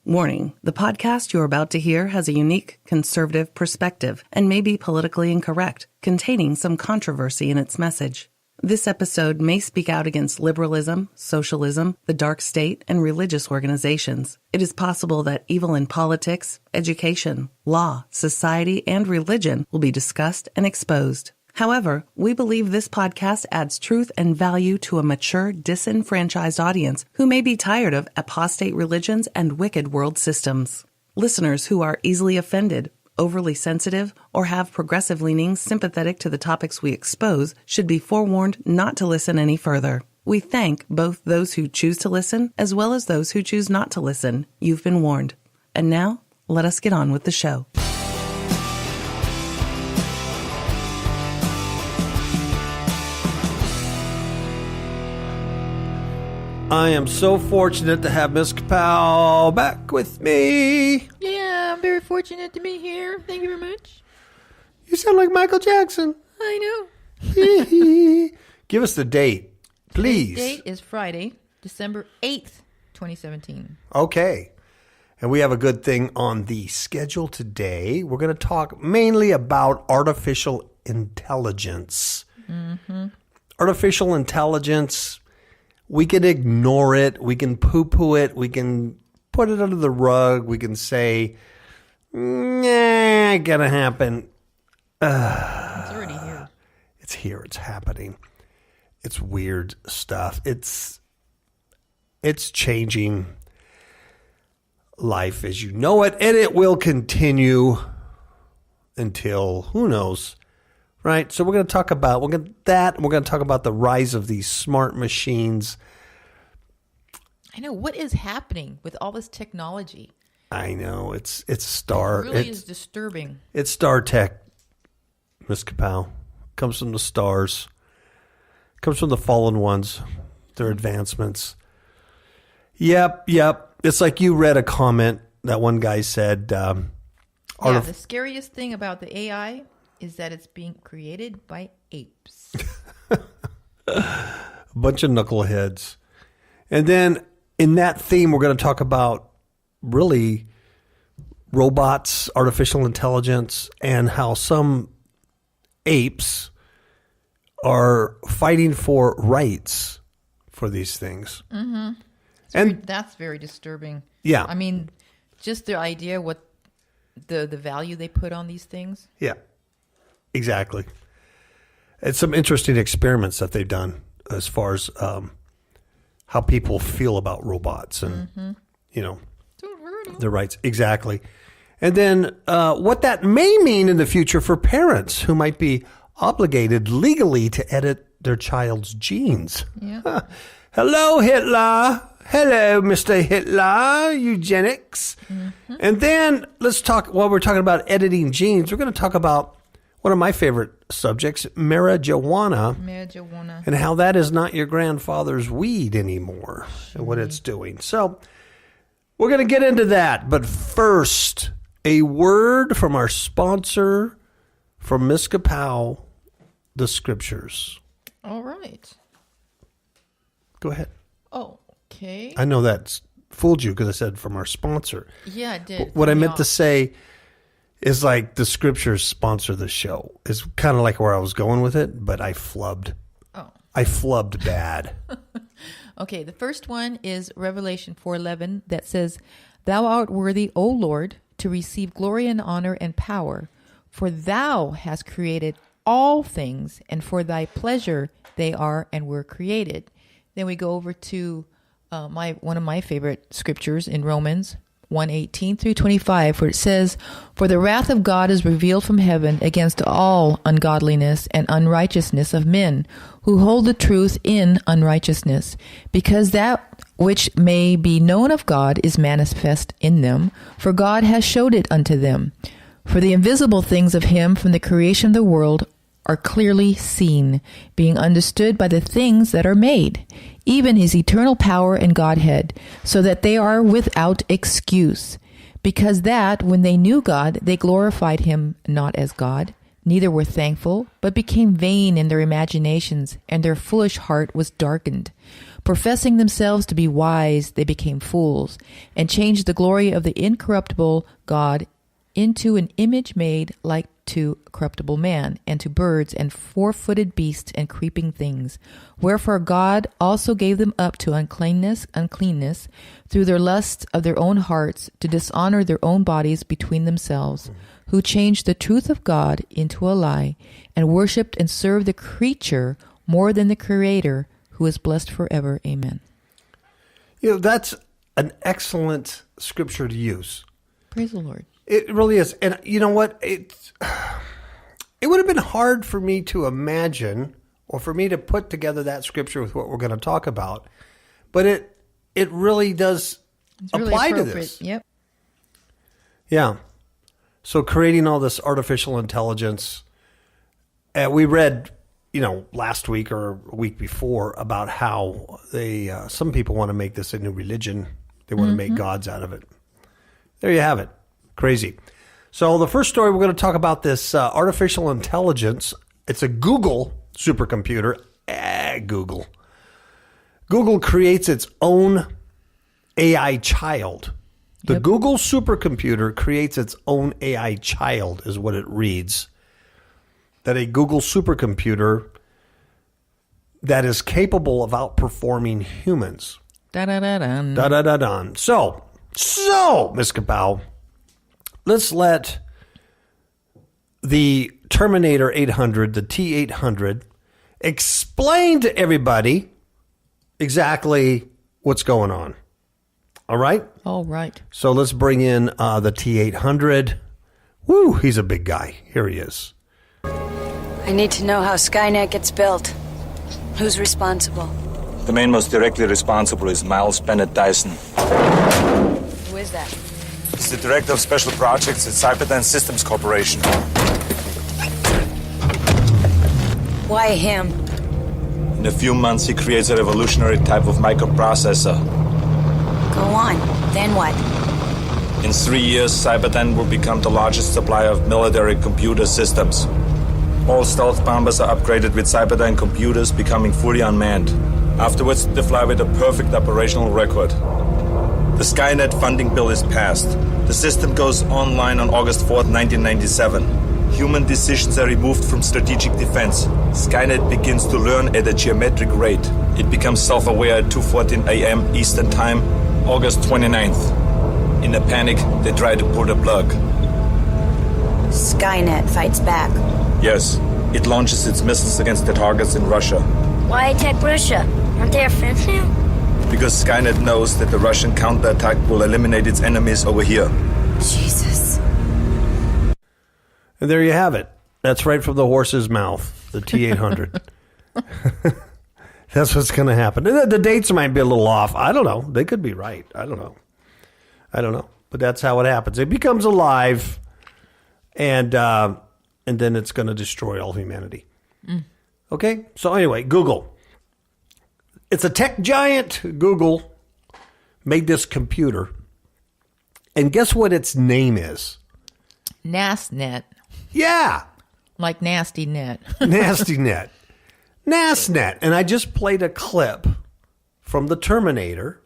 Warning, the podcast you're about to hear has a unique conservative perspective and may be politically incorrect, containing some controversy in its message. This episode may speak out against liberalism, socialism, the dark state, and religious organizations. It is possible that evil in politics, education, law, society, and religion will be discussed and exposed. However, we believe this podcast adds truth and value to a mature, disenfranchised audience who may be tired of apostate religions and wicked world systems. Listeners who are easily offended, overly sensitive, or have progressive leanings sympathetic to the topics we expose should be forewarned not to listen any further. We thank both those who choose to listen as well as those who choose not to listen. You've been warned. And now, let us get on with the show. I am so fortunate to have Miss Kapow back with me. Yeah, I'm very fortunate to be here. Thank you very much. You sound like Michael Jackson. I know. Give us the date, please. The date is Friday, December 8th, 2017. Okay. And we have a good thing on the schedule today. We're going to talk mainly about artificial intelligence. Mm-hmm. Artificial intelligence, we can ignore it. We can poo-poo it. We can put it under the rug. We can say, nah, it gonna happen. It's already here. It's here. It's happening. It's weird stuff. It's changing life as you know it, and it will continue until who knows, right? So we're going to talk about and we're going to talk about the rise of these smart machines. I know. What is happening with all this technology? I know it's It really is disturbing. It's Star Tech, Miss Kapow. Comes from the stars. Comes from the fallen ones. Their advancements. Yep. It's like you read a comment that one guy said. The scariest thing about the AI is that it's being created by apes. A bunch of knuckleheads. And then in that theme, we're going to talk about really robots, artificial intelligence, and how some apes are fighting for rights for these things. Mm-hmm. And that's very disturbing. Yeah. I mean, just the idea what the value they put on these things. Yeah, exactly. It's some interesting experiments that they've done as far as how people feel about robots and, Don't hurt 'em. their rights. Exactly. And then what that may mean in the future for parents who might be obligated legally to edit their child's genes. Yeah. Hello, Hitler. Hello, Mr. Hitler, eugenics. Mm-hmm. And then let's talk, while we're talking about editing genes, we're going to talk about one of my favorite subjects, marijuana. And how that is not your grandfather's weed anymore and what it's doing. So we're going to get into that. But first, a word from our sponsor, from Miss Kapow, the Scriptures. All right. Go ahead. Oh, okay. I know that's fooled you because I said from our sponsor. Yeah, it did. What I meant to say is like the Scriptures sponsor the show. Is kind of like where I was going with it, but I flubbed. Oh. I flubbed bad. Okay, the first one is Revelation 4:11 that says, "Thou art worthy, O Lord, to receive glory and honor and power, for thou hast created all things, and for thy pleasure they are and were created." Then we go over to one of my favorite scriptures in Romans 1:18 through 25, where it says, "For the wrath of God is revealed from heaven against all ungodliness and unrighteousness of men, who hold the truth in unrighteousness, because that which may be known of God is manifest in them, for God has showed it unto them. For the invisible things of him from the creation of the world are clearly seen, being understood by the things that are made, even his eternal power and Godhead, so that they are without excuse. Because that, when they knew God, they glorified him not as God, neither were thankful, but became vain in their imaginations, and their foolish heart was darkened. Professing themselves to be wise, they became fools, and changed the glory of the incorruptible God into an image made like to corruptible man, and to birds, and four-footed beasts, and creeping things. Wherefore God also gave them up to uncleanness, through their lusts of their own hearts, to dishonor their own bodies between themselves, who changed the truth of God into a lie, and worshipped and served the creature more than the Creator, who is blessed forever. Amen. That's an excellent scripture to use. Praise the Lord. It really is. And you know what? It would have been hard for me to imagine or for me to put together that scripture with what we're going to talk about. But it really does apply to this. Yep. Yeah. So creating all this artificial intelligence. We read, last week or a week before about how some people want to make this a new religion. They want to make gods out of it. There you have it. Crazy. So the first story we're going to talk about this artificial intelligence. It's a Google supercomputer. Google. Google creates its own AI child. The Google supercomputer creates its own AI child, is what it reads. That a Google supercomputer that is capable of outperforming humans. Da-da-da-dun. Da-da-da-dun. So, Ms. Kapow, let's let the Terminator 800, the T-800, explain to everybody exactly what's going on. All right? All right. So let's bring in the T-800. Woo, he's a big guy. Here he is. I need to know how Skynet gets built. Who's responsible? The man most directly responsible is Miles Bennett Dyson. Who is that? He's the director of special projects at Cyberdyne Systems Corporation. Why him? In a few months, he creates a revolutionary type of microprocessor. Go on. Then what? In 3 years, Cyberdyne will become the largest supplier of military computer systems. All stealth bombers are upgraded with Cyberdyne computers, becoming fully unmanned. Afterwards, they fly with a perfect operational record. The Skynet funding bill is passed. The system goes online on August 4th, 1997. Human decisions are removed from strategic defense. Skynet begins to learn at a geometric rate. It becomes self-aware at 2:14 a.m. Eastern Time, August 29th. In a panic, they try to pull the plug. Skynet fights back. Yes, it launches its missiles against the targets in Russia. Why attack Russia? Aren't they our friends now? Because Skynet knows that the Russian counterattack will eliminate its enemies over here. Jesus. And there you have it. That's right from the horse's mouth, the T-800. That's what's going to happen. The dates might be a little off. I don't know. They could be right. I don't know. But that's how it happens. It becomes alive, and then it's going to destroy all humanity. Okay? So anyway, Google. It's a tech giant. Google made this computer. And guess what its name is? NASNet. Yeah. Like nasty net. Nasty net. NASNet. And I just played a clip from the Terminator.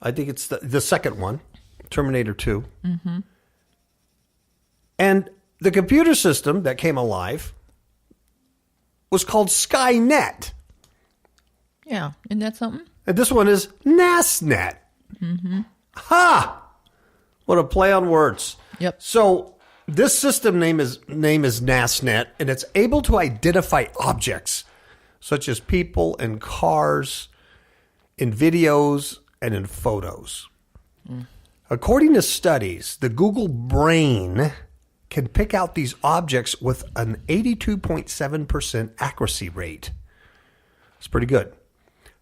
I think it's the second one, Terminator 2. Mm-hmm. And the computer system that came alive was called Skynet. Yeah. Isn't that something? And this one is NASNet. Mm-hmm. Ha! What a play on words. Yep. So this system name is NASNet, and it's able to identify objects such as people and cars in videos and in photos. According to studies, the Google brain can pick out these objects with an 82.7% accuracy rate. It's pretty good.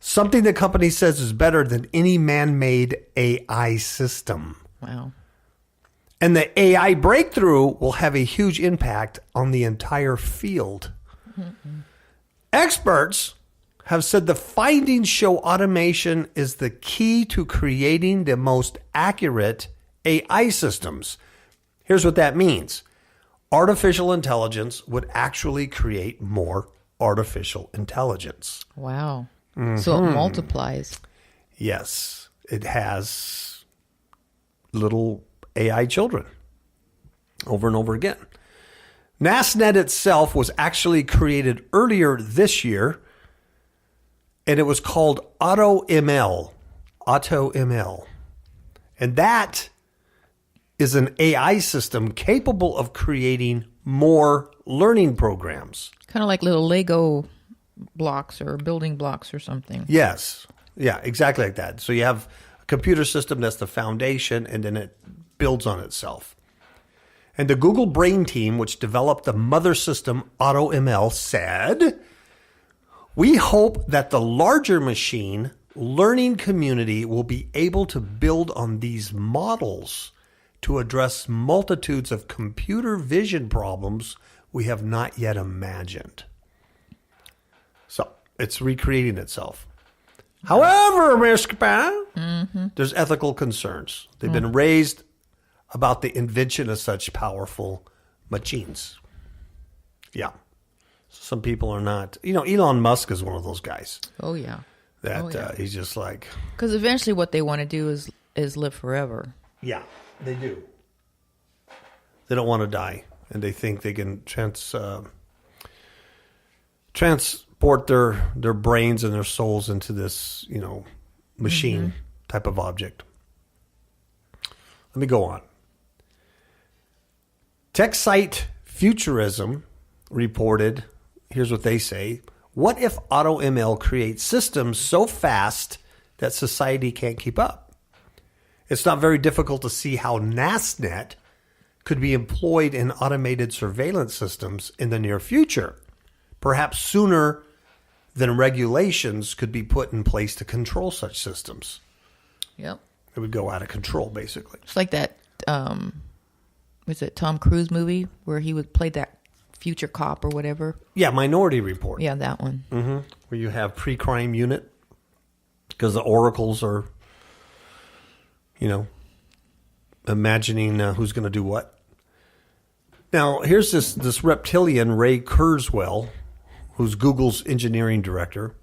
Something the company says is better than any man-made AI system. Wow. And the AI breakthrough will have a huge impact on the entire field. Mm-mm. Experts have said the findings show automation is the key to creating the most accurate AI systems. Here's what that means. Artificial intelligence would actually create more artificial intelligence. Wow. So it multiplies. Yes, it has little AI children over and over again. NASNet itself was actually created earlier this year, and it was called AutoML. AutoML. And that is an AI system capable of creating more learning programs. Kind of like little Lego blocks or building blocks or something. Yes. Yeah, exactly like that. So you have a computer system that's the foundation, and then it builds on itself. And the Google Brain team, which developed the mother system AutoML, said, "We hope that the larger machine learning community will be able to build on these models to address multitudes of computer vision problems we have not yet imagined." So it's recreating itself. However, Ms. Capel, there's ethical concerns. They've been raised about the invention of such powerful machines. Yeah. Some people are not. Elon Musk is one of those guys. Oh, yeah. That he's just like. Because eventually what they want to do is live forever. Yeah, they do. They don't want to die. And they think they can transport their brains and their souls into this, machine type of object. Let me go on. Tech site Futurism reported, here's what they say: what if AutoML creates systems so fast that society can't keep up? It's not very difficult to see how NASNet could be employed in automated surveillance systems in the near future, perhaps sooner than regulations could be put in place to control such systems. Yep. It would go out of control, basically. It's like that, was it Tom Cruise movie where he would play that future cop or whatever? Yeah, Minority Report. Yeah, that one. Mm-hmm. Where you have pre-crime unit, because the oracles are, imagining who's going to do what. Now, here's this reptilian, Ray Kurzweil, who's Google's engineering director.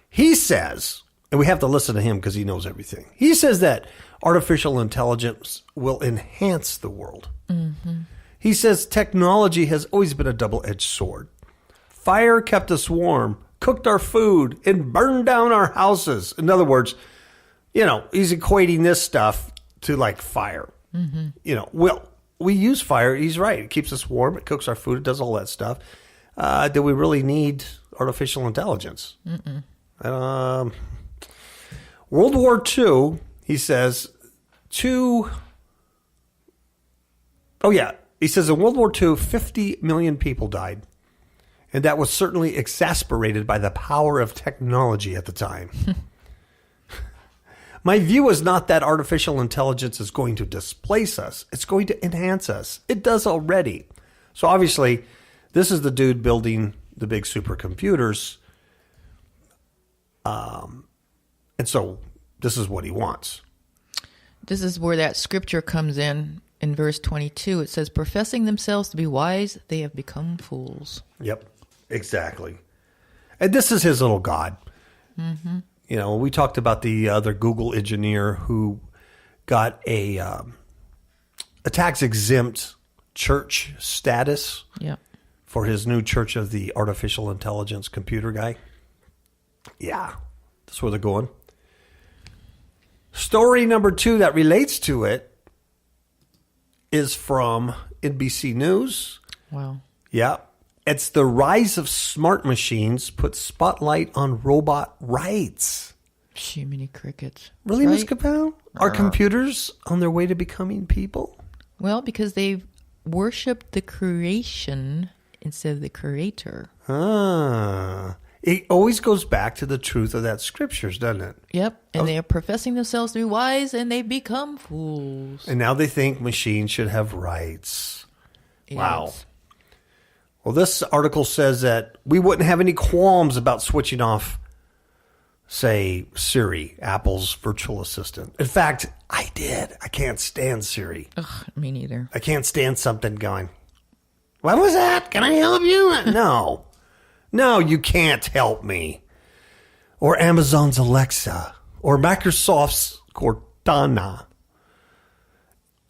He says, and we have to listen to him because he knows everything. He says that artificial intelligence will enhance the world. Mm-hmm. He says technology has always been a double-edged sword. Fire kept us warm, cooked our food, and burned down our houses. In other words, he's equating this stuff to like fire. Mm-hmm. We use fire. He's right. It keeps us warm. It cooks our food. It does all that stuff. Do we really need artificial intelligence? World War II, he says, he says in World War II, 50 million people died. And that was certainly exasperated by the power of technology at the time. My view is not that artificial intelligence is going to displace us. It's going to enhance us. It does already. So obviously, this is the dude building the big supercomputers. And so this is what he wants. This is where that scripture comes in verse 22. It says, professing themselves to be wise, they have become fools. Yep, exactly. And this is his little God. Mm-hmm. We talked about the other Google engineer who got a tax-exempt church status for his new Church of the Artificial Intelligence Computer guy. Yeah, that's where they're going. Story number 2 that relates to it is from NBC News. Wow. Yeah. It's the rise of smart machines put spotlight on robot rights. Jiminy crickets. Really, right? Ms. Capel? Are computers on their way to becoming people? Well, because they've worshipped the creation instead of the creator. It always goes back to the truth of that scriptures, doesn't it? Yep. And they are professing themselves to be wise, and they've become fools. And now they think machines should have rights. Yes. Wow. Well, this article says that we wouldn't have any qualms about switching off, say, Siri, Apple's virtual assistant. In fact, I did. I can't stand Siri. Ugh, me neither. I can't stand something going, what was that? Can I help you? No, you can't help me. or Amazon's Alexa, or Microsoft's Cortana.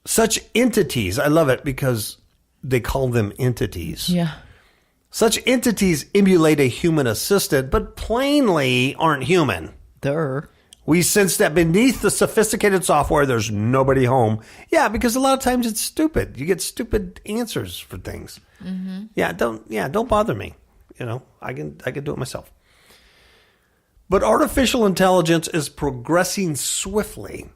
Such entities, I love it because they call them entities. Yeah. Such entities emulate a human assistant, but plainly aren't human. We sense that beneath the sophisticated software, there's nobody home. Yeah, because a lot of times it's stupid. You get stupid answers for things. Mm-hmm. Don't bother me. I can do it myself. But artificial intelligence is progressing swiftly.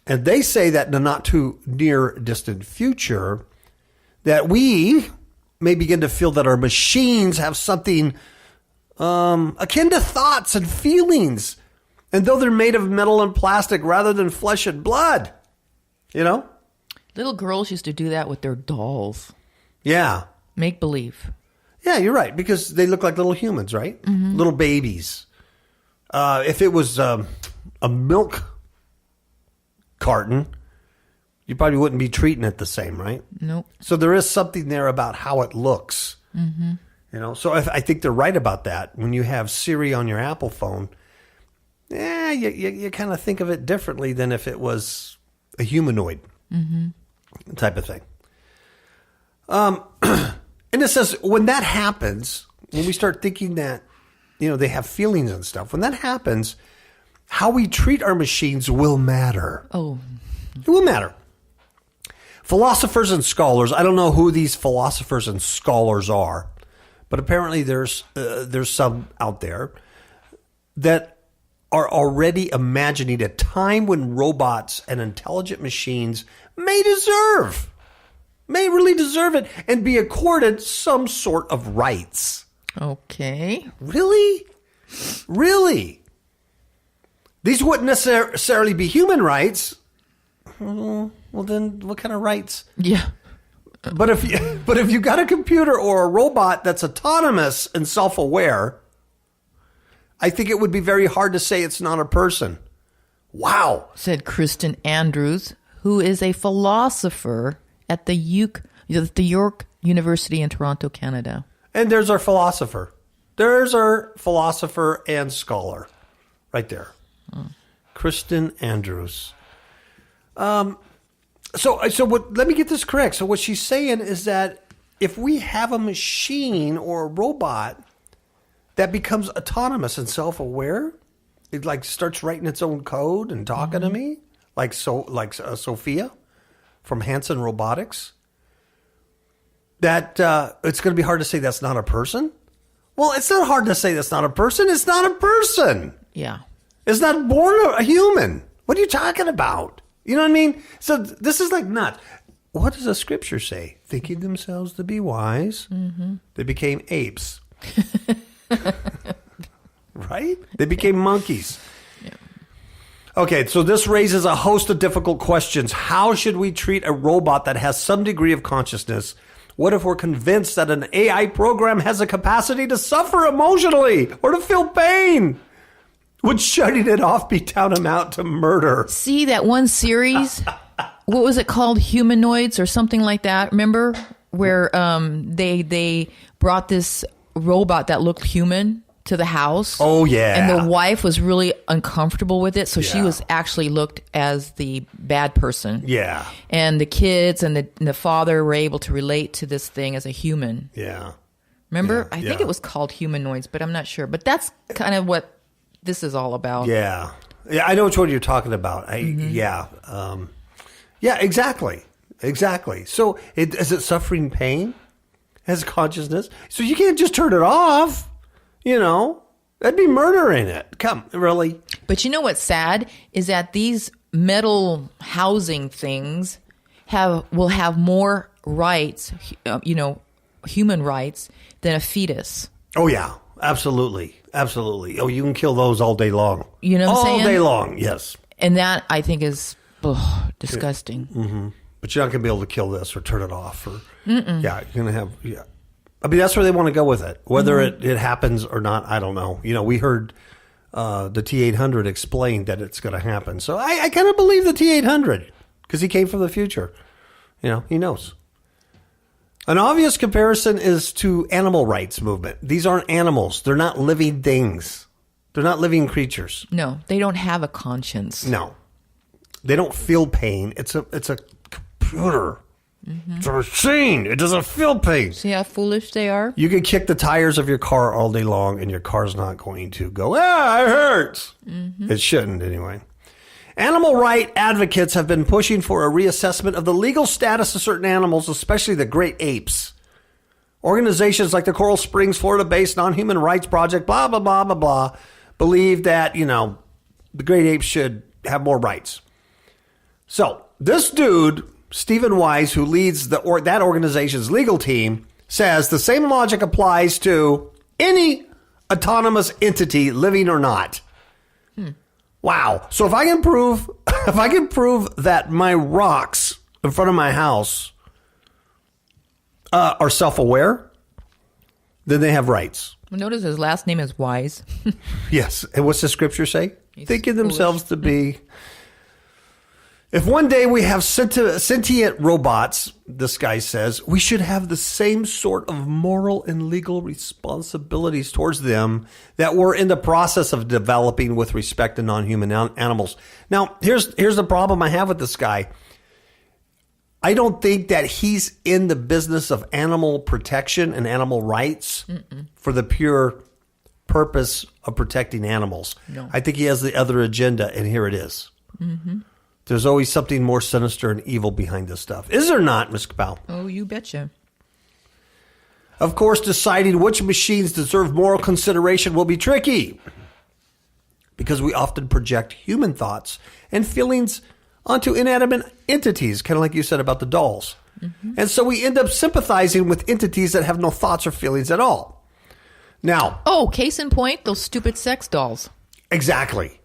And they say that in the not too near distant future, that we may begin to feel that our machines have something akin to thoughts and feelings. And though they're made of metal and plastic rather than flesh and blood, Little girls used to do that with their dolls. Yeah. Make believe. Yeah, you're right, because they look like little humans, right? Mm-hmm. Little babies. If it was a milk carton, you probably wouldn't be treating it the same, right? Nope. So there is something there about how it looks. Mm-hmm. So I think they're right about that. When you have Siri on your Apple phone, you kind of think of it differently than if it was a humanoid type of thing. And it says when that happens, when we start thinking that, they have feelings and stuff, when that happens, how we treat our machines will matter. Oh. It will matter. Philosophers and scholars, I don't know who these philosophers and scholars are, but apparently there's some out there that are already imagining a time when robots and intelligent machines may really deserve it and be accorded some sort of rights. Okay. Really? These wouldn't necessarily be human rights. Well, then what kind of rights? Yeah. But if you got a computer or a robot that's autonomous and self-aware, I think it would be very hard to say it's not a person. Wow. Said Kristen Andrews, who is a philosopher at the York University in Toronto, Canada. And there's our philosopher. There's our philosopher and scholar right there. Kristen Andrews. So let me get this correct. So what she's saying is that if we have a machine or a robot that becomes autonomous and self-aware, it like starts writing its own code and talking to me, like Sophia from Hanson Robotics, that it's going to be hard to say that's not a person. Well, it's not hard to say that's not a person. It's not a person. Yeah. It's not born a human. What are you talking about? You know what I mean? So this is like nuts. What does the scripture say? Thinking themselves to be wise, they became apes. Right? They became monkeys. Yeah. Okay, so this raises a host of difficult questions. How should we treat a robot that has some degree of consciousness? What if we're convinced that an AI program has a capacity to suffer emotionally or to feel pain? Would shutting it off be tantamount to murder? See that one series? What was it called? Humanoids or something like that? Remember where they brought this robot that looked human to the house? Oh, yeah. And the wife was really uncomfortable with it, so she was actually looked as the bad person. Yeah. And the kids and the father were able to relate to this thing as a human. Yeah. Remember? I think it was called Humanoids, but I'm not sure. But that's kind of what this is all about. Yeah. Yeah, I know which one you're talking about. Yeah, exactly. Exactly. So is it suffering pain? Has consciousness? So you can't just turn it off. That'd be murdering it. Come, really? But you know what's sad is that these metal housing things will have more rights, human rights, than a fetus. Oh, yeah. Absolutely. Absolutely. Oh, you can kill those all day long. You know what I'm saying? All day long, yes. And that, I think, is disgusting. Yeah. Mm-hmm. But you're not going to be able to kill this or turn it off. You're going to have... Yeah. I mean, that's where they want to go with it. Whether it happens or not, I don't know. We heard the T-800 explain that it's going to happen. So I kind of believe the T-800 because he came from the future. He knows. An obvious comparison is to animal rights movement. These aren't animals. They're not living things. They're not living creatures. No, they don't have a conscience. No. They don't feel pain. It's a computer. It's a machine. It doesn't feel pain. See how foolish they are? You can kick the tires of your car all day long, and your car's not going to go, it hurts. It shouldn't, anyway. Animal right advocates have been pushing for a reassessment of the legal status of certain animals, especially the great apes. Organizations like the Coral Springs, Florida-based non-human rights project, blah, blah, blah, blah, blah, believe that, the great apes should have more rights. So this dude, Stephen Wise, who leads that organization's legal team, says the same logic applies to any autonomous entity, living or not. Wow. So if I can prove that my rocks in front of my house are self-aware, then they have rights. Well, notice his last name is Wise. Yes. And what's the scripture say? He's Thinking foolish. themselves to be. If one day we have sentient robots, this guy says, we should have the same sort of moral and legal responsibilities towards them that we're in the process of developing with respect to non-human animals. Now, here's the problem I have with this guy. I don't think that he's in the business of animal protection and animal rights for the pure purpose of protecting animals. No. I think he has the other agenda, and here it is. There's always something more sinister and evil behind this stuff. Is there not, Ms. Kapow? Oh, you betcha. Of course, deciding which machines deserve moral consideration will be tricky because we often project human thoughts and feelings onto inanimate entities, kind of like you said about the dolls. And so we end up sympathizing with entities that have no thoughts or feelings at all. Now, Oh, case in point, those stupid sex dolls. exactly.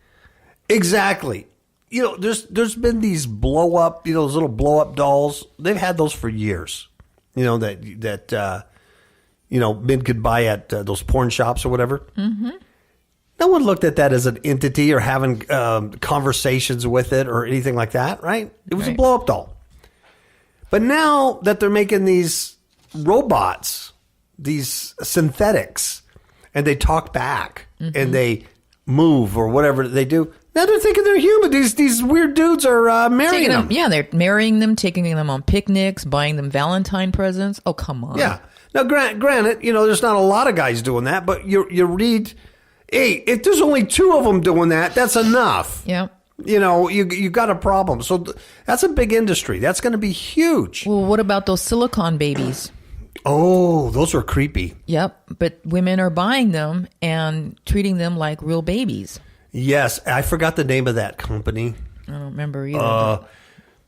There's been these blow up, those little blow up dolls. They've had those for years. That men could buy at those porn shops or whatever. No one looked at that as an entity or having conversations with it or anything like that, right? It was a Right. blow up doll. But now that they're making these robots, these synthetics, and they talk back and they move or whatever they do. Now they're thinking they're human. These weird dudes are marrying them. Yeah, they're marrying them, taking them on picnics, buying them Valentine presents. Oh, come on. Yeah. Now, granted, there's not a lot of guys doing that, but you read, hey, if there's only 2 of them doing that, that's enough. Yeah. You got a problem. So that's a big industry. That's going to be huge. Well, what about those silicone babies? Oh, those are creepy. Yep. But women are buying them and treating them like real babies. Yes, I forgot the name of that company. I don't remember either.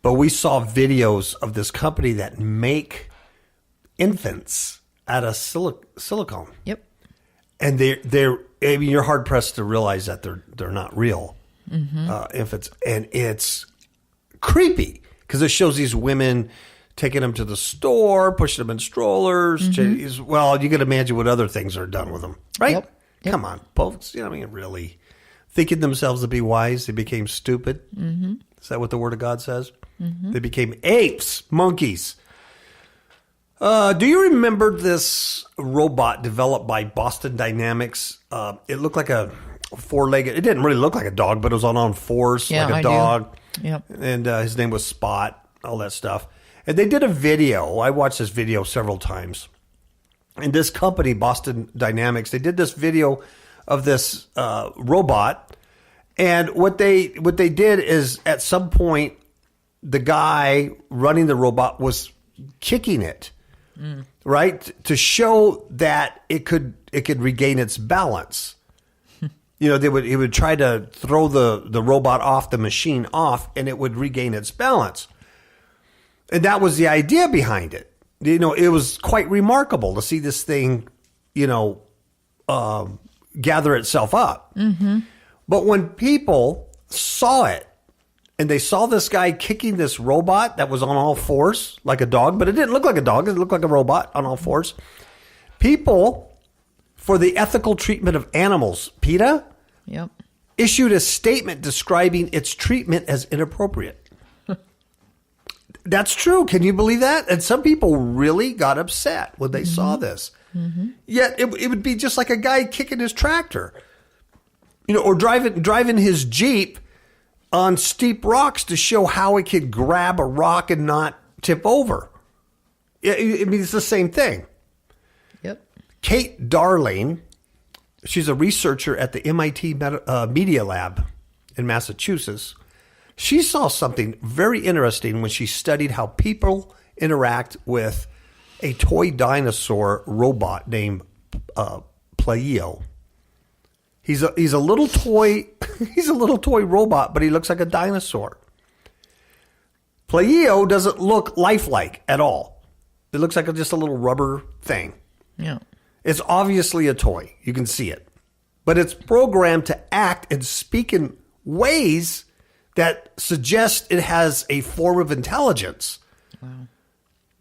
But we saw videos of this company that make infants out of silicone. Yep. And you're hard pressed to realize that they're not real infants, and it's creepy because it shows these women taking them to the store, pushing them in strollers. Well, you can imagine what other things are done with them, right? Yep. Come on, folks. Really thinking themselves to be wise, they became stupid. Is that what the Word of God says? They became apes, monkeys. Do you remember this robot developed by Boston Dynamics? It looked like a 4-legged. It didn't really look like a dog, but it was on all fours like a I dog. do. Yep. And his name was Spot, all that stuff. And they did a video. I watched this video several times. And this company, Boston Dynamics, they did this video of this robot. And what they did is at some point, the guy running the robot was kicking it. Right? To show that it could regain its balance. It would try to throw the robot off, the machine off, and it would regain its balance. And that was the idea behind it. It was quite remarkable to see this thing, gather itself up. But when people saw it, and they saw this guy kicking this robot that was on all fours, like a dog, but it didn't look like a dog. It looked like a robot on all fours. People, for the ethical treatment of animals, PETA, Yep. issued a statement describing its treatment as inappropriate. That's true. Can you believe that? And some people really got upset when they saw this. Yet it would be just like a guy kicking his tractor. or driving his Jeep on steep rocks to show how it could grab a rock and not tip over. I mean, it's the same thing. Yep. Kate Darling, she's a researcher at the MIT Media Lab in Massachusetts. She saw something very interesting when she studied how people interact with a toy dinosaur robot named Pleo. He's a little toy he's a little toy robot, but he looks like a dinosaur. Pleo doesn't look lifelike at all. It looks like just a little rubber thing. Yeah. It's obviously a toy. You can see it. But it's programmed to act and speak in ways that suggest it has a form of intelligence. Wow.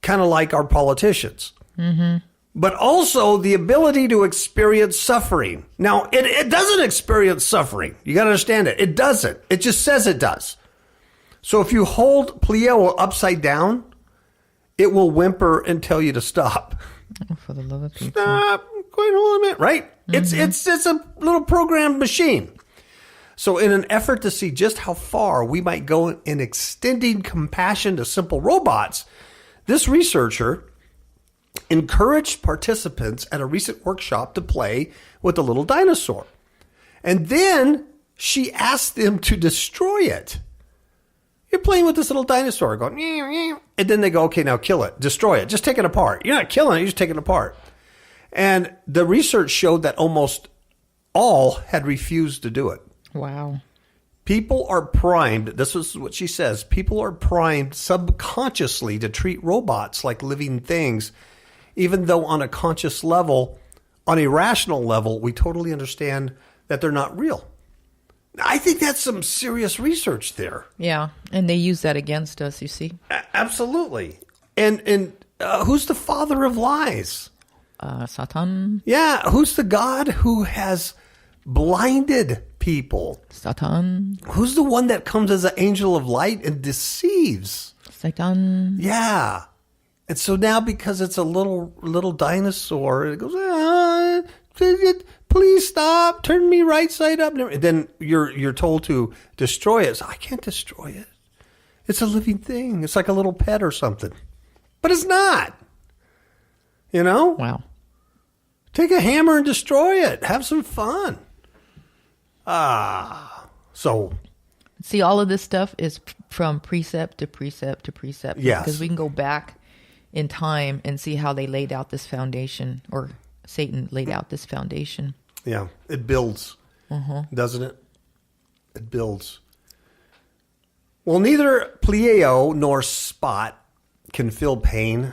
Kind of like our politicians. Mm-hmm. But also the ability to experience suffering. Now, it doesn't experience suffering. You got to understand it. It doesn't. It just says it does. So if you hold Pleo upside down, it will whimper and tell you to stop. Oh, for the love of people. Stop. Wait, hold on a minute. Right? Mm-hmm. It's a little programmed machine. So in an effort to see just how far we might go in extending compassion to simple robots, this researcher encouraged participants at a recent workshop to play with a little dinosaur. And then she asked them to destroy it. You're playing with this little dinosaur going, meow, meow. And then they go, okay, now kill it, destroy it, just take it apart. You're not killing it, you're just taking it apart. And the research showed that almost all had refused to do it. Wow. People are primed, this is what she says, people are primed subconsciously to treat robots like living things, even though on a conscious level, on a rational level, we totally understand that they're not real. I think that's some serious research there. Yeah, and they use that against us, you see. Absolutely. And who's the father of lies? Satan. Yeah, who's the God who has blinded people? Satan. Who's the one that comes as an angel of light and deceives? Satan. Yeah. And so now because it's a little dinosaur, it goes, please stop, turn me right side up. And then you're told to destroy it. So I can't destroy it. It's a living thing. It's like a little pet or something. But it's not. You know? Wow. Take a hammer and destroy it. Have some fun. So. See, all of this stuff is from precept to precept to precept. Yes. Because we can go back in time and see how they laid out this foundation, or Satan laid out this foundation. Yeah, it builds, doesn't it? It builds. Well, neither Pleo nor Spot can feel pain.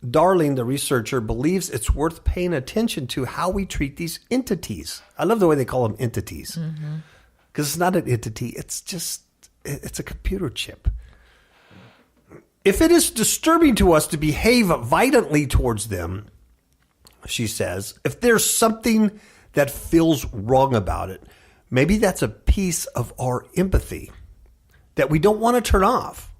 Darling, the researcher, believes it's worth paying attention to how we treat these entities. I love the way they call them entities. Because it's not an entity, it's a computer chip. If it is disturbing to us to behave violently towards them, she says, if there's something that feels wrong about it, maybe that's a piece of our empathy that we don't want to turn off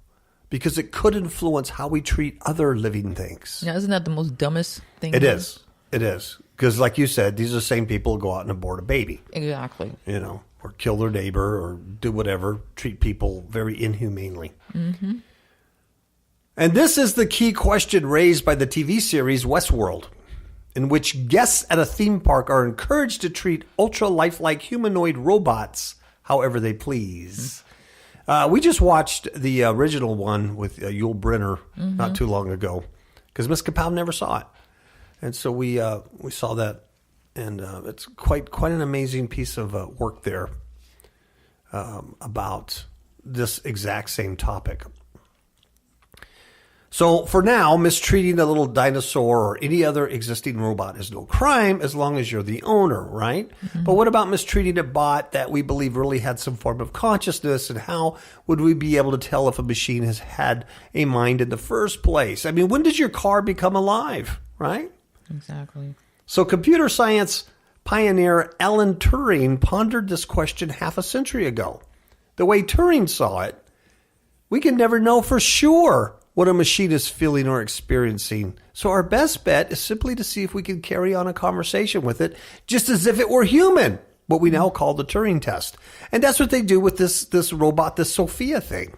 because it could influence how we treat other living things. Now, isn't that the most dumbest thing? It is. It is. Because like you said, these are the same people who go out and abort a baby. Exactly. You know, or kill their neighbor or do whatever, treat people very inhumanely. Mm-hmm. And this is the key question raised by the TV series Westworld, in which guests at a theme park are encouraged to treat ultra-lifelike humanoid robots however they please. We just watched the original one with Yul Brynner not too long ago because Miss Kapow never saw it. And so we saw that, and it's quite an amazing piece of work there about this exact same topic. So for now, mistreating a little dinosaur or any other existing robot is no crime as long as you're the owner, right? Mm-hmm. But what about mistreating a bot that we believe really had some form of consciousness, and how would we be able to tell if a machine has had a mind in the first place? I mean, when does your car become alive, right? Exactly. So computer science pioneer Alan Turing pondered this question half a century ago. The way Turing saw it, we can never know for sure what a machine is feeling or experiencing. So our best bet is simply to see if we can carry on a conversation with it just as if it were human. what we now call the Turing test. And that's what they do with this robot, this Sophia thing,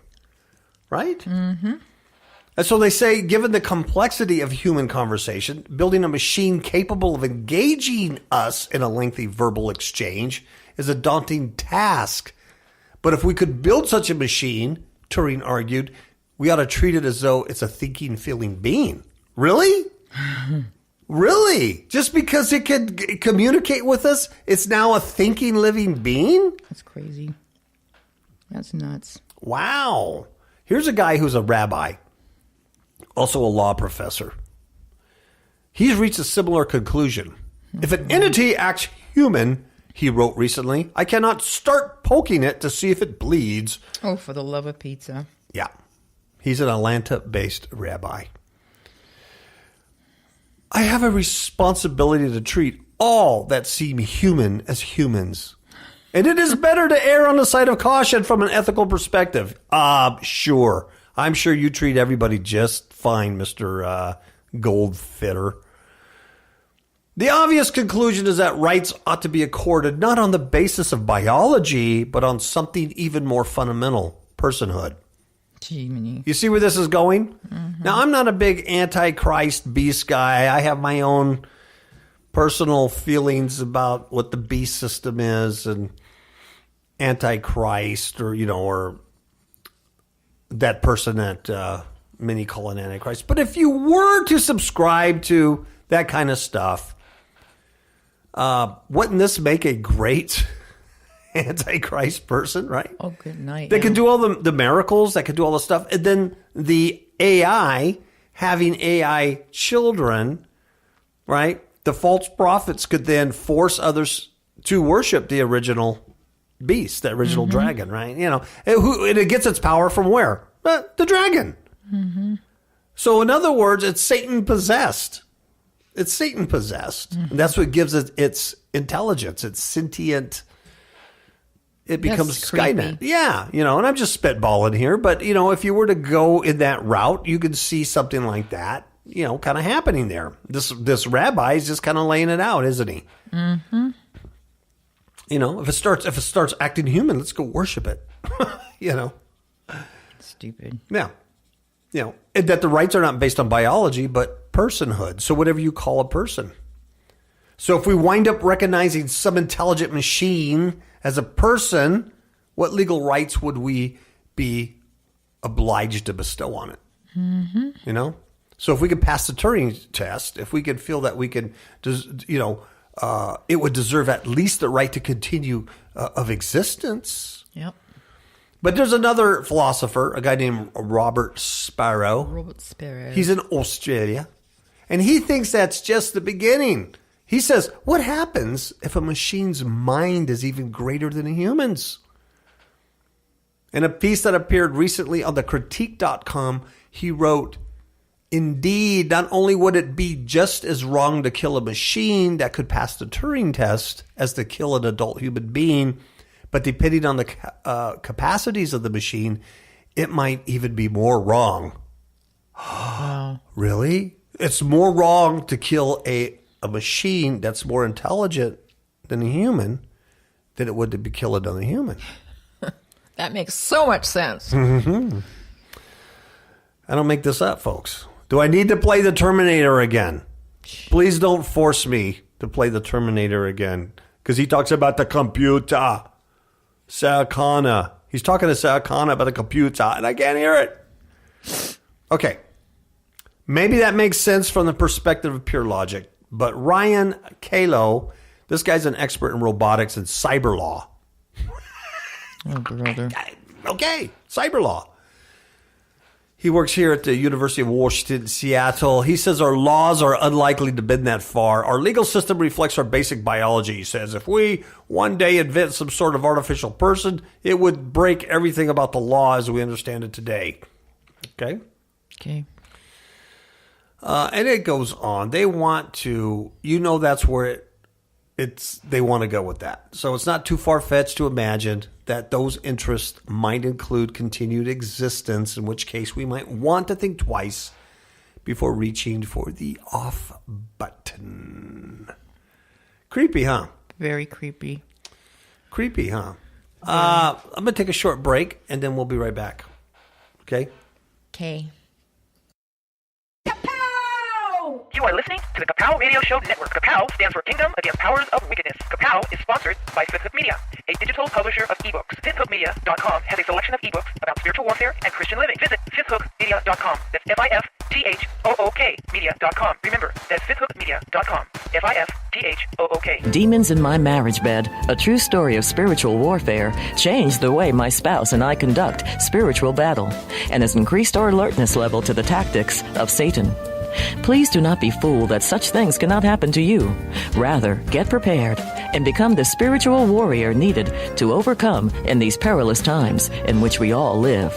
right? Mm-hmm. And so they say, given the complexity of human conversation, building a machine capable of engaging us in a lengthy verbal exchange is a daunting task. But if we could build such a machine, Turing argued, we ought to treat it as though it's a thinking, feeling being. Really? Really? Just because it could communicate with us, it's now a thinking, living being? That's crazy. That's nuts. Wow. Here's a guy who's a rabbi, also a law professor. He's reached a similar conclusion. If an entity acts human, he wrote recently, I cannot start poking it to see if it bleeds. Oh, for the love of pizza. Yeah. He's an Atlanta-based rabbi. I have a responsibility to treat all that seem human as humans. And it is better to err on the side of caution from an ethical perspective. Sure. I'm sure you treat everybody just fine, Mr. Goldfitter. The obvious conclusion is that rights ought to be accorded not on the basis of biology, but on something even more fundamental, personhood. Gee, you see where this is going? Mm-hmm. Now, I'm not a big antichrist beast guy. I have my own personal feelings about what the beast system is and antichrist or that person that many call an antichrist. But if you were to subscribe to that kind of stuff, wouldn't this make a great antichrist person, right? Oh, good night. They can do all the miracles, that can do all the stuff. And then the AI, having AI children, right? The false prophets could then force others to worship the original beast, the original dragon, right? And it gets its power from where? The dragon. Mm-hmm. So in other words, it's Satan possessed. It's Satan possessed. Mm-hmm. And that's what gives it its intelligence, its sentient. It becomes Skynet. Yeah, and I'm just spitballing here, but if you were to go in that route, you could see something like that, kind of happening there. This rabbi is just kind of laying it out, isn't he? Mm-hmm. If it starts acting human, let's go worship it. Stupid. Yeah. And that the rights are not based on biology, but personhood. So whatever you call a person. So if we wind up recognizing some intelligent machine as a person, what legal rights would we be obliged to bestow on it? Mm-hmm. So if we could pass the Turing test, if we could feel that we can, it would deserve at least the right to continue of existence. Yep. But there's another philosopher, a guy named Robert Sparrow. Robert Sparrow. He's in Australia, and he thinks that's just the beginning. He says, what happens if a machine's mind is even greater than a human's? In a piece that appeared recently on thecritique.com, he wrote, indeed, not only would it be just as wrong to kill a machine that could pass the Turing test as to kill an adult human being, but depending on the capacities of the machine, it might even be more wrong. Wow. Really? It's more wrong to kill a machine that's more intelligent than a human than it would to be kill another human. That makes so much sense. Mm-hmm. I don't make this up, folks. Do I need to play the Terminator again? Please don't force me to play the Terminator again, because he talks about the computer. Sarah Connor. He's talking to Sarah Connor about the computer, and I can't hear it. Okay. Maybe that makes sense from the perspective of pure logic. But Ryan Kalo, this guy's an expert in robotics and cyber law. Oh, brother. Okay, cyber law. He works here at the University of Washington, Seattle. He says our laws are unlikely to bend that far. Our legal system reflects our basic biology, he says. If we one day invent some sort of artificial person, it would break everything about the law as we understand it today. Okay? Okay. And it goes on. They want to, that's where they want to go with that. So it's not too far-fetched to imagine that those interests might include continued existence, in which case we might want to think twice before reaching for the off button. Creepy, huh? Very creepy. Creepy, huh? I'm going to take a short break, and then we'll be right back. Okay? Okay. You are listening to the Kapow Radio Show Network. Kapow stands for Kingdom Against Powers of Wickedness. Kapow is sponsored by Fifth Hook Media, a digital publisher of ebooks. FifthHookMedia.com has a selection of ebooks about spiritual warfare and Christian living. Visit FifthHookMedia.com. That's FIFTHOOK Media.com. Remember, that's FifthHookMedia.com. FIFTHOOK. Demons in My Marriage Bed, a true story of spiritual warfare, changed the way my spouse and I conduct spiritual battle and has increased our alertness level to the tactics of Satan. Please do not be fooled that such things cannot happen to you. Rather, get prepared and become the spiritual warrior needed to overcome in these perilous times in which we all live.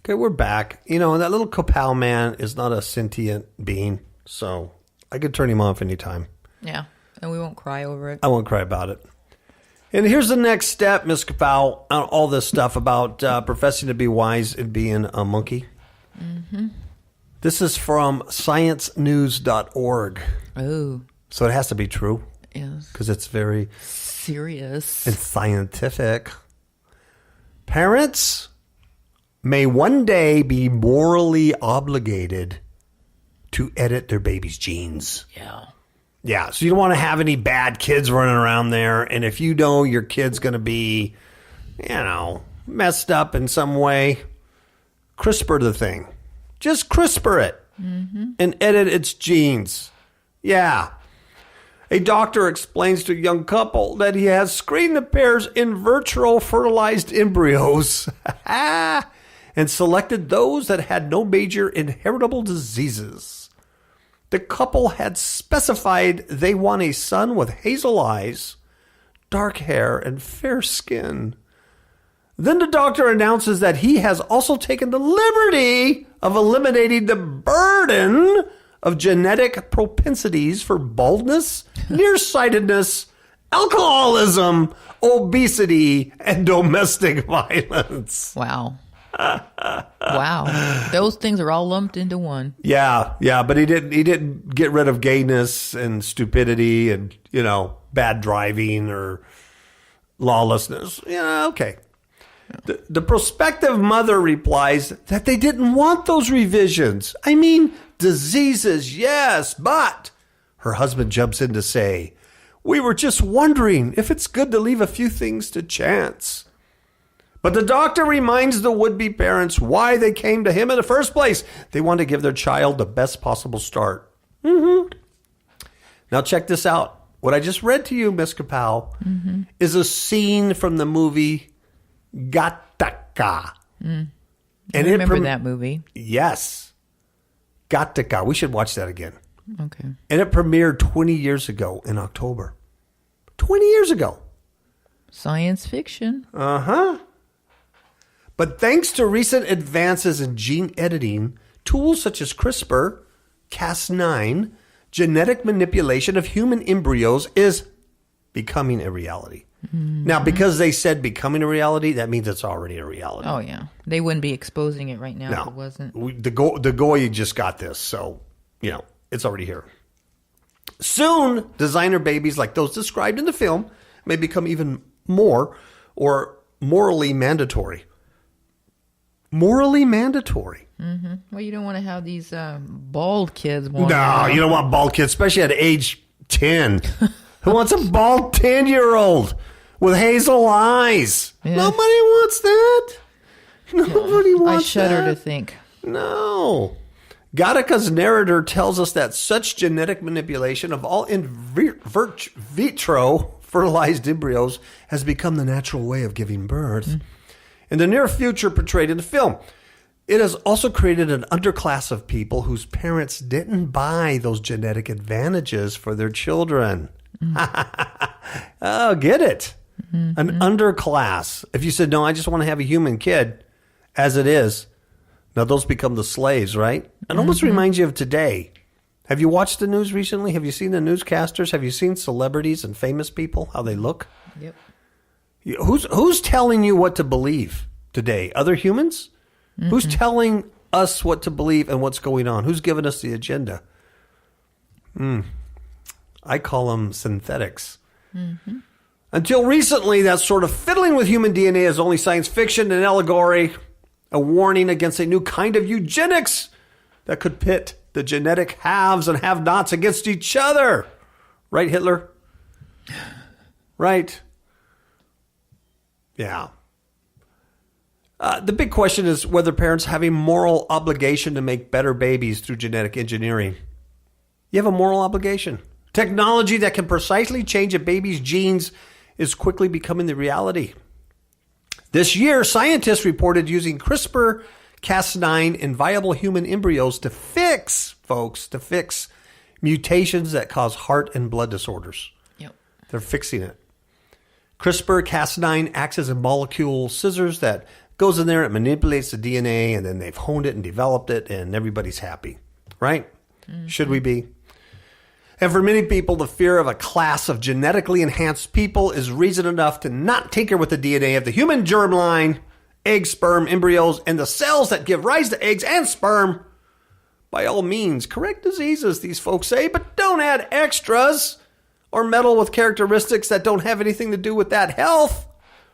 Okay, we're back. You know, that little Kapow man is not a sentient being, so I could turn him off anytime. Yeah, and we won't cry over it. I won't cry about it. And here's the next step, Miss Kapow, on all this stuff about professing to be wise and being a monkey. Mm-hmm. This is from sciencenews.org. Oh. So it has to be true. Yes. Because it's very serious and scientific. Parents may one day be morally obligated to edit their baby's genes. Yeah. Yeah, so you don't want to have any bad kids running around there. And if you know your kid's going to be, messed up in some way, CRISPR the thing. Just CRISPR it and edit its genes. Yeah. A doctor explains to a young couple that he has screened the pair's in vitro fertilized embryos and selected those that had no major inheritable diseases. The couple had specified they want a son with hazel eyes, dark hair, and fair skin. Then the doctor announces that he has also taken the liberty of eliminating the burden of genetic propensities for baldness, nearsightedness, alcoholism, obesity, and domestic violence. Wow. Wow. Those things are all lumped into one. Yeah, but he didn't get rid of gayness and stupidity and, bad driving or lawlessness. Yeah, okay. The prospective mother replies that they didn't want those revisions. I mean, diseases, yes, but her husband jumps in to say, we were just wondering if it's good to leave a few things to chance. But the doctor reminds the would-be parents why they came to him in the first place. They want to give their child the best possible start. Mm-hmm. Now check this out. What I just read to you, Miss Kapow, is a scene from the movie Gattaca. And I remember that movie. Yes. Gattaca. We should watch that again. Okay. And it premiered 20 years ago in October. 20 years ago. Science fiction. Uh-huh. But thanks to recent advances in gene editing, tools such as CRISPR, Cas9, genetic manipulation of human embryos is becoming a reality. Mm-hmm. Now, because they said becoming a reality, that means it's already a reality. Oh, yeah. They wouldn't be exposing it right now if it wasn't. The Goy just got this, so, it's already here. Soon, designer babies like those described in the film may become even more or morally mandatory. Morally mandatory. Mm-hmm. Well, you don't want to have these bald kids. No, you don't want bald kids, especially at age 10. Who wants a bald 10-year-old with hazel eyes? Yeah. Nobody wants that. Nobody wants that. I shudder to think. No. Gattaca's narrator tells us that such genetic manipulation of all in vitro fertilized embryos has become the natural way of giving birth. In the near future portrayed in the film, it has also created an underclass of people whose parents didn't buy those genetic advantages for their children. Oh, get it? An underclass. If you said, no, I just want to have a human kid as it is, now those become the slaves, right? It almost reminds you of today. Have you watched the news recently? Have you seen the newscasters? Have you seen celebrities and famous people, how they look? Yep. Who's telling you what to believe today? Other humans? Who's telling us what to believe and what's going on? Who's giving us the agenda? I call them synthetics. Mm-hmm. Until recently, that sort of fiddling with human DNA is only science fiction and allegory, a warning against a new kind of eugenics that could pit the genetic haves and have-nots against each other. Right, Hitler? Right. Yeah. The big question is whether parents have a moral obligation to make better babies through genetic engineering. You have a moral obligation. Technology that can precisely change a baby's genes is quickly becoming the reality. This year, scientists reported using CRISPR-Cas9 in viable human embryos to fix mutations that cause heart and blood disorders. Yep. They're fixing it. CRISPR-Cas9 acts as a molecule scissors that goes in there, it manipulates the DNA, and then they've honed it and developed it, and everybody's happy. Right? Mm-hmm. Should we be? And for many people, the fear of a class of genetically enhanced people is reason enough to not tinker with the DNA of the human germline, egg, sperm, embryos, and the cells that give rise to eggs and sperm. By all means, correct diseases, these folks say, but don't add extras or meddle with characteristics that don't have anything to do with that health.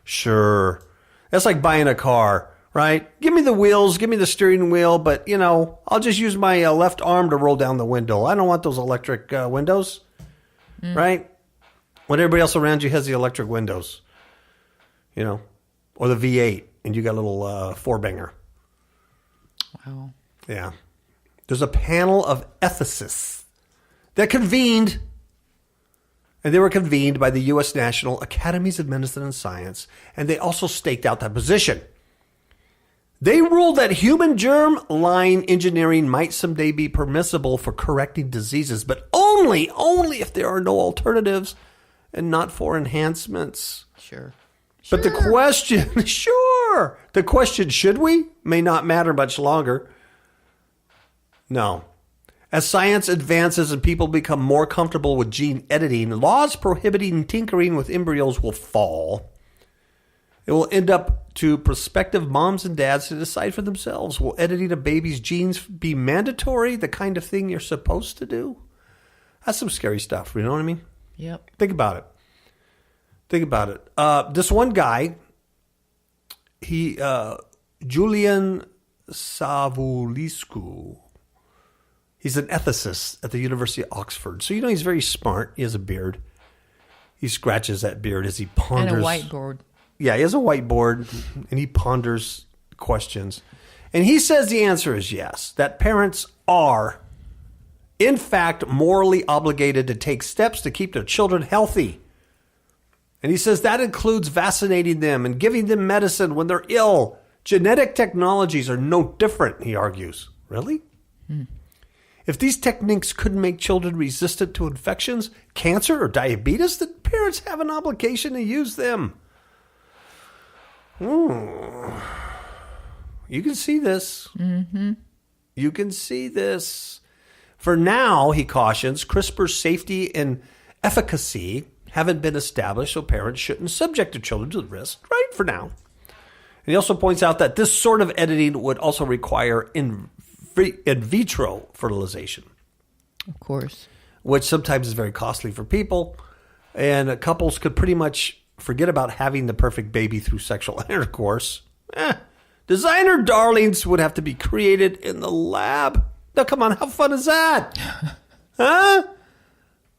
Sure. That's like buying a car, right? Give me the wheels, give me the steering wheel, but, I'll just use my left arm to roll down the window. I don't want those electric windows, right? When everybody else around you has the electric windows, or the V8, and you got a little four-banger. Wow. Yeah. There's a panel of ethicists that convened, and they were convened by the U.S. National Academies of Medicine and Science, and they also staked out that position. They ruled that human germ line engineering might someday be permissible for correcting diseases, but only if there are no alternatives and not for enhancements. Sure. But the question, the question, should we, may not matter much longer. No. As science advances and people become more comfortable with gene editing, laws prohibiting tinkering with embryos will fall. It will end up to prospective moms and dads to decide for themselves. Will editing a baby's genes be mandatory, the kind of thing you're supposed to do? That's some scary stuff, you know what I mean? Yep. Think about it. This one guy, Julian Savuliscu, he's an ethicist at the University of Oxford. So, he's very smart. He has a beard. He scratches that beard as he ponders. And a whiteboard. Yeah, he has a whiteboard, and he ponders questions. And he says the answer is yes, that parents are, in fact, morally obligated to take steps to keep their children healthy. And he says that includes vaccinating them and giving them medicine when they're ill. Genetic technologies are no different, he argues. Really? If these techniques could make children resistant to infections, cancer, or diabetes, then parents have an obligation to use them. You can see this. Mm-hmm. You can see this. For now, he cautions, CRISPR's safety and efficacy haven't been established, so parents shouldn't subject their children to the risk, right, for now. And he also points out that this sort of editing would also require in vitro fertilization. Of course. Which sometimes is very costly for people. And couples could pretty much forget about having the perfect baby through sexual intercourse. Designer darlings would have to be created in the lab. Now, come on, how fun is that? Huh?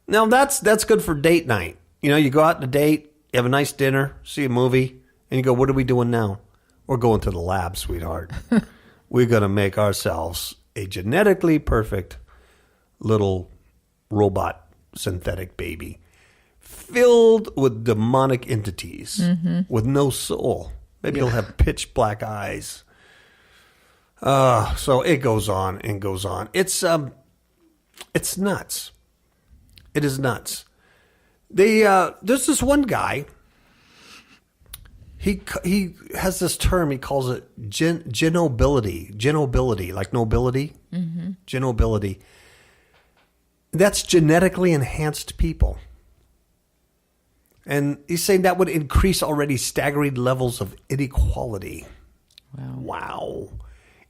Now, that's good for date night. You go out on a date, you have a nice dinner, see a movie, and you go, what are we doing now? We're going to the lab, sweetheart. We're going to make ourselves a genetically perfect little robot synthetic baby filled with demonic entities with no soul. Maybe he'll have pitch black eyes. So it goes on and goes on. It's nuts. It is nuts. There's this one guy. He has this term. He calls it genobility. Genobility, like nobility. Mm-hmm. Genobility. That's genetically enhanced people. And he's saying that would increase already staggering levels of inequality. Wow.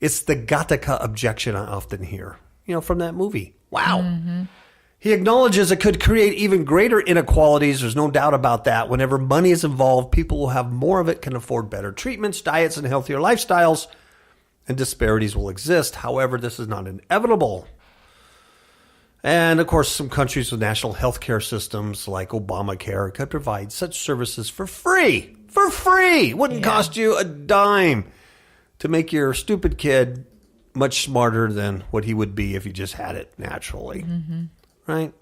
It's the Gattaca objection I often hear, from that movie. Wow. He acknowledges it could create even greater inequalities. There's no doubt about that. Whenever money is involved, people will have more of it, can afford better treatments, diets, and healthier lifestyles, and disparities will exist. However, this is not inevitable. And, of course, some countries with national health care systems like Obamacare could provide such services for free. For free! Wouldn't cost you a dime to make your stupid kid much smarter than what he would be if he just had it naturally. Right?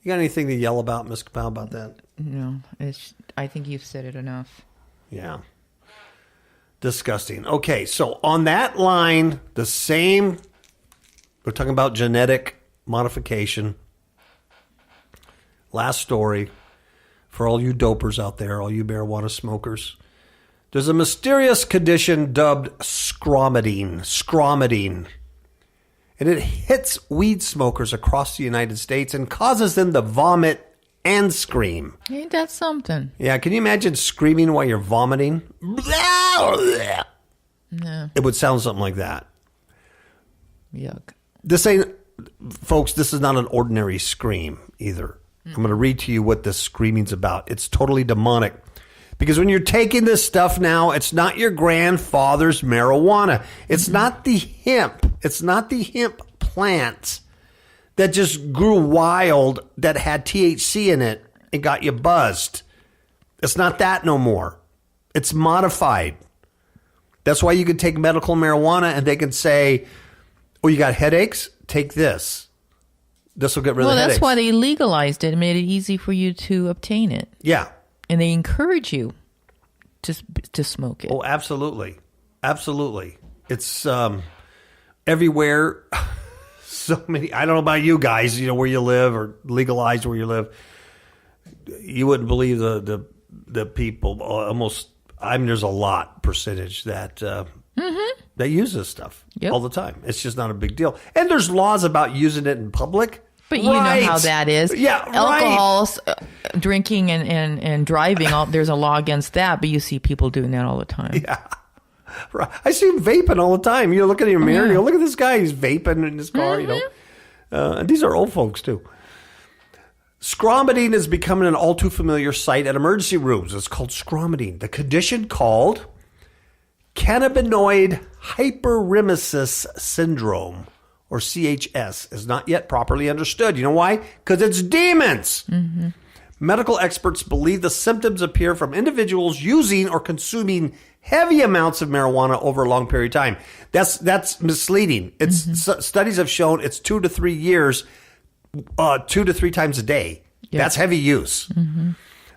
You got anything to yell about, Ms. Kapow, about that? No, I think you've said it enough. Yeah. Disgusting. Okay, so on that line, we're talking about genetic modification. Last story for all you dopers out there, all you marijuana smokers. There's a mysterious condition dubbed scromidyne. And it hits weed smokers across the United States and causes them to vomit and scream. Ain't that something? Yeah, can you imagine screaming while you're vomiting? No. It would sound something like that. Yuck. This is not an ordinary scream either. I'm going to read to you what this screaming's about. It's totally demonic. Because when you're taking this stuff now, it's not your grandfather's marijuana. It's not the hemp. It's not the hemp plant that just grew wild that had THC in it and got you buzzed. It's not that no more. It's modified. That's why you can take medical marijuana and they can say, oh, you got headaches? Take this. This will get rid of the headaches. Well, that's why they legalized it and made it easy for you to obtain it. Yeah. And they encourage you to smoke it. Oh, absolutely. Absolutely. It's everywhere. So many. I don't know about you guys, where you live or legalized where you live. You wouldn't believe the people. Almost, there's a lot percentage that that use this stuff all the time. It's just not a big deal. And there's laws about using it in public. But you know how that is. Yeah, alcohol, drinking and driving, there's a law against that, but you see people doing that all the time. Yeah. Right. I see him vaping all the time. You look at your mirror, you go, look at this guy, he's vaping in his car, And these are old folks, too. Scromidyne is becoming an all too familiar sight at emergency rooms. It's called scromidyne. The condition called cannabinoid hyperemesis syndrome, or CHS, is not yet properly understood. You know why? Because it's demons. Medical experts believe the symptoms appear from individuals using or consuming heavy amounts of marijuana over a long period of time. That's misleading. Studies have shown it's 2 to 3 years, 2 to 3 times a day. Yep. That's heavy use.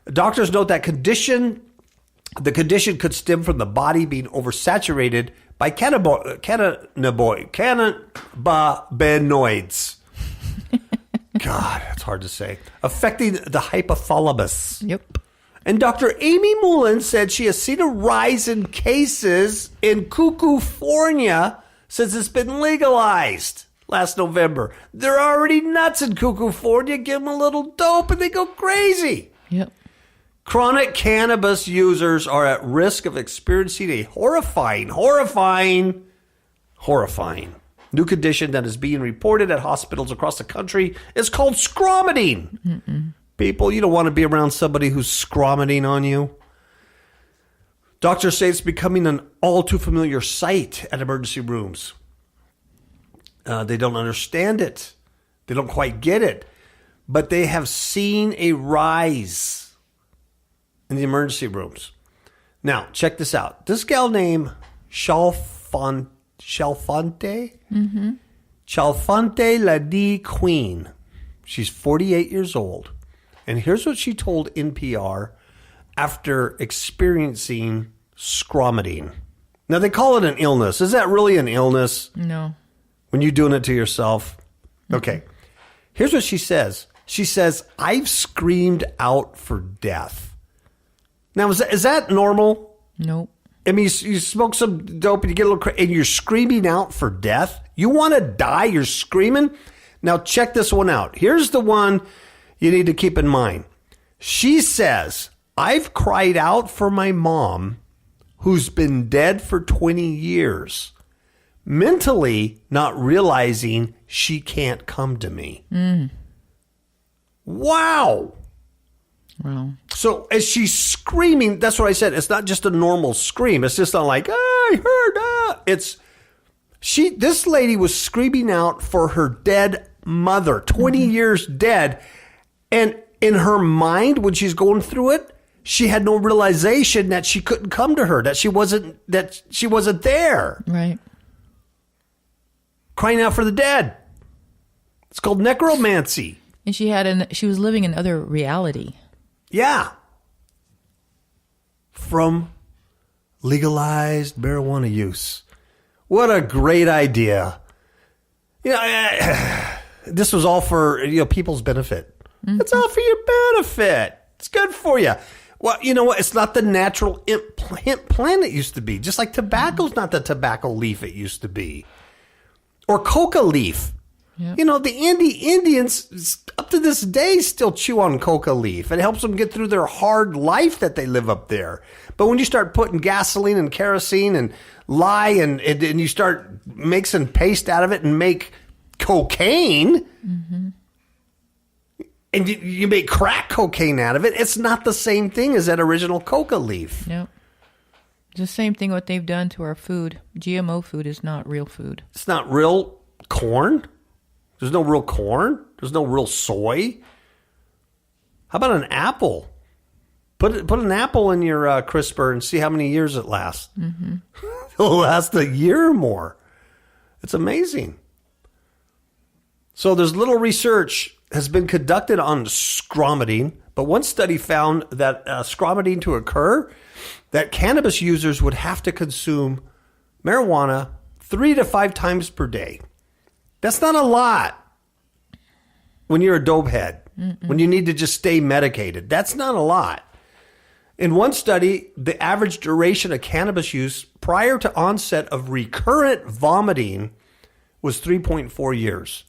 Doctors note that the condition could stem from the body being oversaturated by cannabinoids. God, that's hard to say. Affecting the hypothalamus. Yep. And Dr. Amy Mullen said she has seen a rise in cases in California since it's been legalized last November. They're already nuts in California. Give them a little dope and they go crazy. Yep. Chronic cannabis users are at risk of experiencing a horrifying new condition that is being reported at hospitals across the country. It's called scromidyne. People, you don't want to be around somebody who's scromidyne on you. Doctors say it's becoming an all too familiar sight at emergency rooms. They don't understand it. They don't quite get it. But they have seen a rise in the emergency rooms. Now, check this out. This gal named Chalfante Lady Queen. She's 48 years old. And here's what she told NPR after experiencing scromidyne. Now, they call it an illness. Is that really an illness? No. When you're doing it to yourself? Okay. Here's what she says. She says, I've screamed out for death. Now, is that normal? Nope. I mean, you smoke some dope and you get a little crazy and you're screaming out for death? You want to die? You're screaming? Now, check this one out. Here's the one you need to keep in mind. She says, I've cried out for my mom, who's been dead for 20 years. mentally not realizing she can't come to me. Wow. Wow. So as she's screaming, that's what I said. It's not just a normal scream. It's just not like, I heard that. This lady was screaming out for her dead mother, 20 years dead. And in her mind, when she's going through it, she had no realization that she couldn't come to her, that she wasn't there. Right. Crying out for the dead. It's called necromancy. And she was living in other reality. Yeah. From legalized marijuana use. What a great idea. This was all for people's benefit. It's all for your benefit. It's good for you. Well, you know what? It's not the natural hemp plant it used to be. Just like tobacco's not the tobacco leaf it used to be. Or coca leaf. Yep. The Indians, up to this day, still chew on coca leaf. It helps them get through their hard life that they live up there. But when you start putting gasoline and kerosene and lye and you start mixing paste out of it and make cocaine, and you make crack cocaine out of it, it's not the same thing as that original coca leaf. Yep. It's the same thing what they've done to our food. GMO food is not real food. It's not real corn. There's no real corn. There's no real soy. How about an apple? Put an apple in your crisper and see how many years it lasts. It'll last a year or more. It's amazing. So there's little research has been conducted on squamadine, but one study found that squamadine to occur, that cannabis users would have to consume marijuana 3 to 5 times per day. That's not a lot when you're a dope head, when you need to just stay medicated. That's not a lot. In one study, the average duration of cannabis use prior to onset of recurrent vomiting was 3.4 years.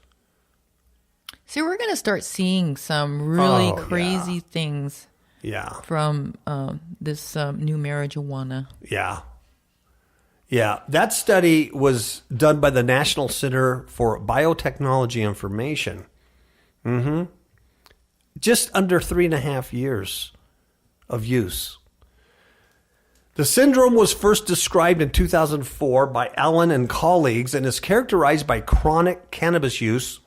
See, we're going to start seeing some really crazy things from this new marijuana. Yeah. Yeah, that study was done by the National Center for Biotechnology Information. Just under 3.5 years of use. The syndrome was first described in 2004 by Allen and colleagues and is characterized by chronic cannabis use,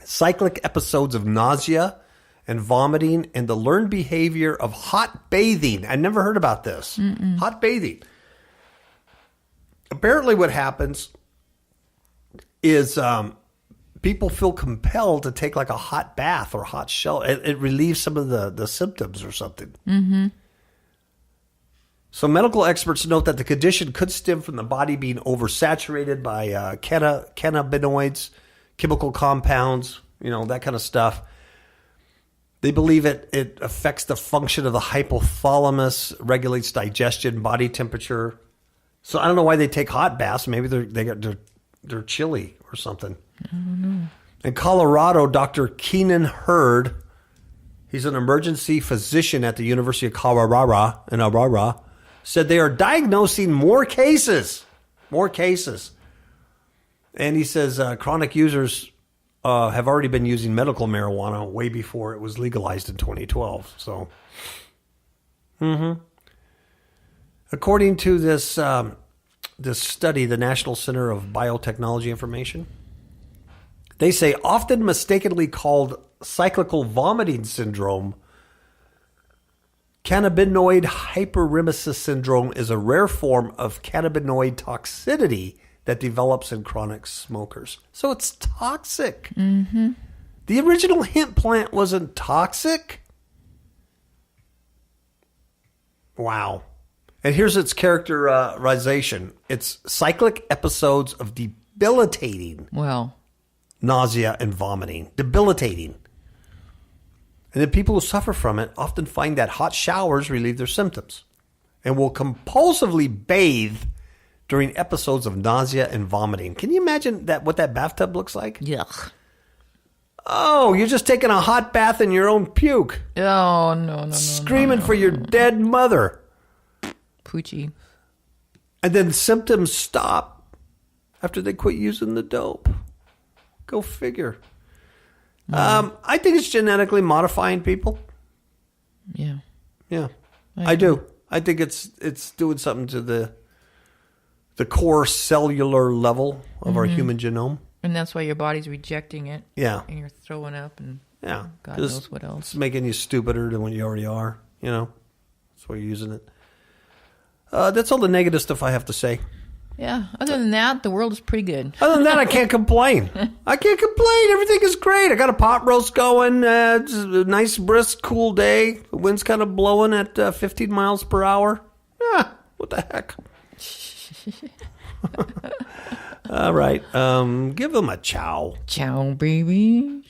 cyclic episodes of nausea and vomiting, and the learned behavior of hot bathing. I never heard about this. Hot bathing. Apparently what happens is people feel compelled to take like a hot bath or hot shower. It relieves some of the symptoms or something. So medical experts note that the condition could stem from the body being oversaturated by cannabinoids, chemical compounds, that kind of stuff. They believe it affects the function of the hypothalamus, regulates digestion, body temperature. So I don't know why they take hot baths. Maybe they're chilly or something. I don't know. In Colorado, Dr. Keenan Hurd, he's an emergency physician at the University of Colorado in Aurora, said they are diagnosing more cases. And he says chronic users have already been using medical marijuana way before it was legalized in 2012. So, according to this study, the National Center of Biotechnology Information, they say often mistakenly called cyclical vomiting syndrome, cannabinoid hyperemesis syndrome is a rare form of cannabinoid toxicity that develops in chronic smokers. So it's toxic. The original hemp plant wasn't toxic. Wow. And here's its characterization. It's cyclic episodes of debilitating nausea and vomiting. Debilitating. And then people who suffer from it often find that hot showers relieve their symptoms and will compulsively bathe during episodes of nausea and vomiting. Can you imagine what that bathtub looks like? Yuck. Oh, you're just taking a hot bath in your own puke. Oh, no. Screaming for your dead mother. Poochie. And then symptoms stop after they quit using the dope. Go figure. I think it's genetically modifying people. Yeah. Yeah, I do. I think it's doing something to the core cellular level of our human genome. And that's why your body's rejecting it. Yeah. And you're throwing up and Yeah. God knows what else. It's making you stupider than what you already are, you know? That's why you're using it. That's all the negative stuff I have to say. Yeah. Other than that, the world is pretty good. Other than that, I can't complain. Everything is great. I got a pot roast going. It's a nice, brisk, cool day. The wind's kind of blowing at 15 miles per hour. Yeah, what the heck? All right. Give them a ciao. Ciao, baby.